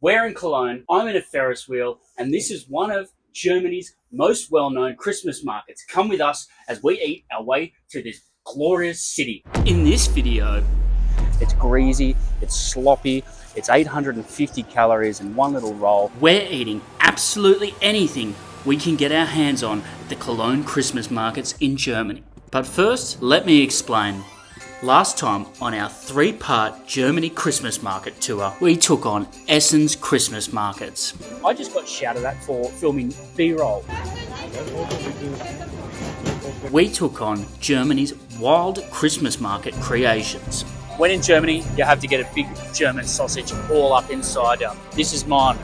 We're in Cologne, I'm in a Ferris wheel, and this is one of Germany's most well-known Christmas markets. Come with us as we eat our way to this glorious city. In this video, it's greasy, it's sloppy, it's 850 calories in one little roll. We're eating absolutely anything we can get our hands on at the Cologne Christmas Markets in Germany. But first, let me explain. Last time on our 3-part Germany Christmas market tour, we took on Essen's Christmas markets. I just got shouted at for filming B-roll. We took on Germany's wild Christmas market creations. When in Germany, you have to get a big German sausage all up inside you. This is mine.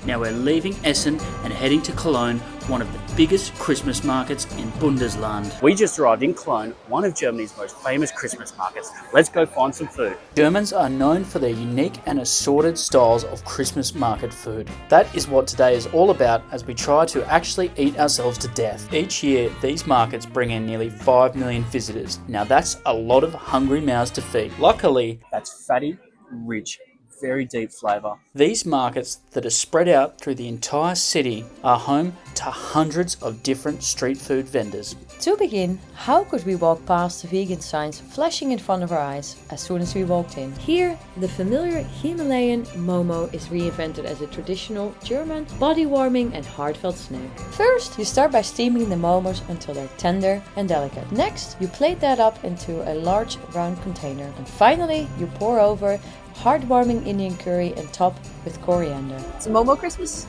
Now we're leaving Essen and heading to Cologne, one of the biggest Christmas markets in Bundesland. We just arrived in Cologne, one of Germany's most famous Christmas markets. Let's go find some food. Germans are known for their unique and assorted styles of Christmas market food. That is what today is all about as we try to actually eat ourselves to death. Each year, these markets bring in nearly 5 million visitors. Now that's a lot of hungry mouths to feed. Luckily, that's fatty, rich, very deep flavour. These markets that are spread out through the entire city are home to hundreds of different street food vendors. To begin, how could we walk past the vegan signs flashing in front of our eyes as soon as we walked in? Here, the familiar Himalayan momo is reinvented as a traditional German, body-warming and heartfelt snack. First, you start by steaming the momos until they're tender and delicate. Next, you plate that up into a large round container. And finally, you pour over heartwarming Indian curry and top with coriander. It's a momo Christmas.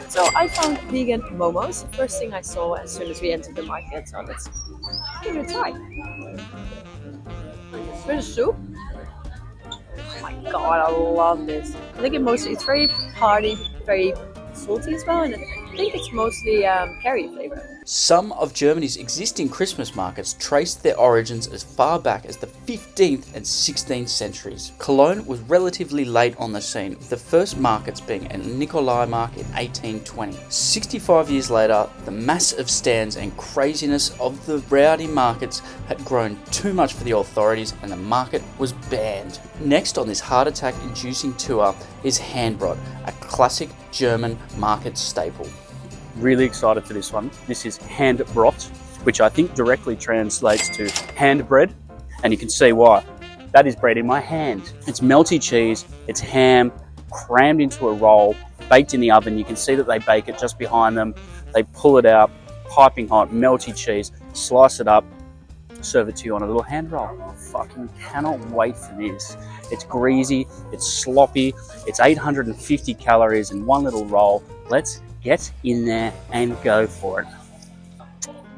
So I found vegan momos, the first thing I saw as soon as we entered the market. So let's give it a try. With a soup. Oh my god, I love this. I think it's very hearty, very salty as well, and I think it's mostly curry flavor. Some of Germany's existing Christmas markets traced their origins as far back as the 15th and 16th centuries. Cologne was relatively late on the scene, with the first markets being at Nikolai Mark in 1820. 65 years later, the mass of stands and craziness of the rowdy markets had grown too much for the authorities and the market was banned. Next on this heart attack inducing tour is Handbrot, a classic German market staple. Really excited for this one. This is Handbrot, which I think directly translates to hand bread, and you can see why. That is bread in my hand. It's melty cheese, it's ham, crammed into a roll, baked in the oven. You can see that they bake it just behind them. They pull it out, piping hot, melty cheese, slice it up, serve it to you on a little hand roll. I fucking cannot wait for this. It's greasy, it's sloppy, it's 850 calories in one little roll. Let's get in there and go for it.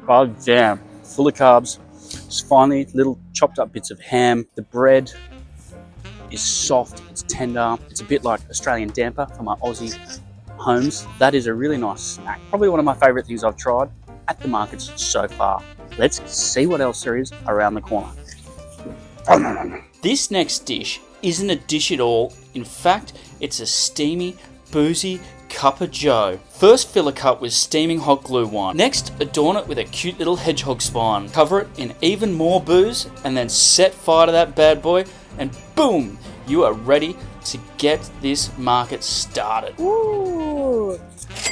God damn, full of carbs. Just finally little chopped up bits of ham. The bread is soft, it's tender. It's a bit like Australian damper for my Aussie homes. That is a really nice snack. Probably one of my favourite things I've tried at the markets so far. Let's see what else there is around the corner. This next dish isn't a dish at all. In fact, it's a steamy, boozy cup of joe. First, fill a cup with steaming hot glue wine. Next, adorn it with a cute little hedgehog spine. Cover it in even more booze and then set fire to that bad boy and boom, you are ready to get this market started. Ooh!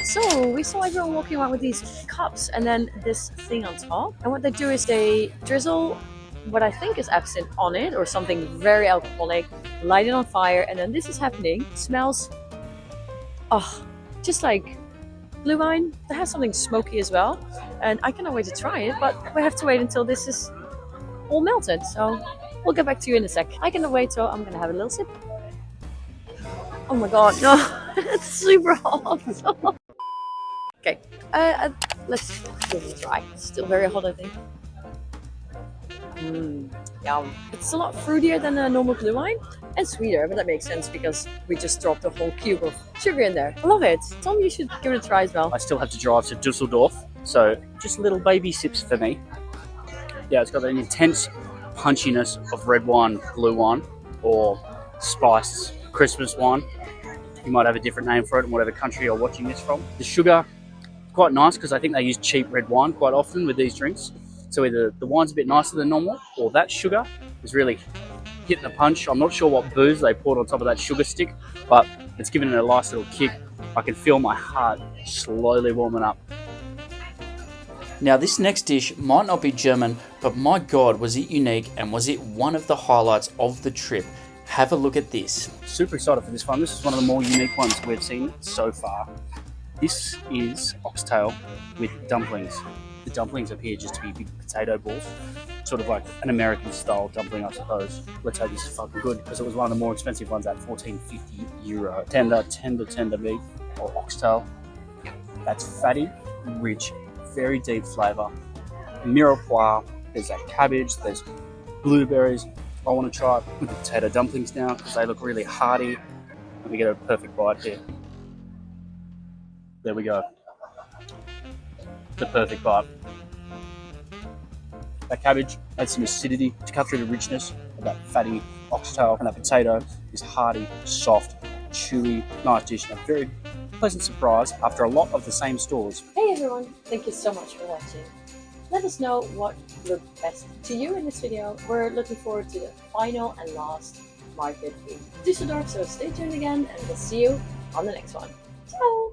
So we saw everyone walking around with these cups and then this thing on top. And what they do is they drizzle what I think is absinthe on it or something very alcoholic, light it on fire, and then this is happening. It smells just like blue wine. It has something smoky as well, and I cannot wait to try it, but we have to wait until this is all melted, so we'll get back to you in a sec. I cannot wait, so I'm gonna have a little sip. Oh my god, no, it's super hot. Okay, let's give it a try. It's still very hot, I think. Yum. It's a lot fruitier than a normal blue wine and sweeter, but that makes sense because we just dropped a whole cube of sugar in there. I love it. Tell me you should give it a try as well. I still have to drive to Dusseldorf, so just little baby sips for me. Yeah, it's got an intense punchiness of red wine, blue wine, or spiced Christmas wine. You might have a different name for it in whatever country you're watching this from. The sugar, quite nice because I think they use cheap red wine quite often with these drinks. So either the wine's a bit nicer than normal or that sugar is really hitting the punch. I'm not sure what booze they poured on top of that sugar stick, but It's given it a nice little kick. I can feel my heart slowly warming up. Now this next dish might not be German, but my god was it unique and was it one of the highlights of the trip. Have a look at this. Super excited for this one. This is one of the more unique ones we've seen so far. This is oxtail with dumplings. The dumplings appear just to be big potato balls, sort of like an American style dumpling, I suppose. Let's hope this is fucking good, because it was one of the more expensive ones at €14.50. Tender beef or oxtail. That's fatty, rich, very deep flavour. Mirepoix, there's that cabbage, there's blueberries. I want to try it with the potato dumplings now because they look really hearty. Let me get a perfect bite here. There we go. The perfect bite. That cabbage adds some acidity to cut through the richness of that fatty oxtail, and that potato is hearty, soft, chewy, nice dish, and a very pleasant surprise after a lot of the same stores. Hey everyone, thank you so much for watching. Let us know what looked best to you in this video. We're looking forward to the final and last market in Düsseldorf, so stay tuned again and we'll see you on the next one. Ciao!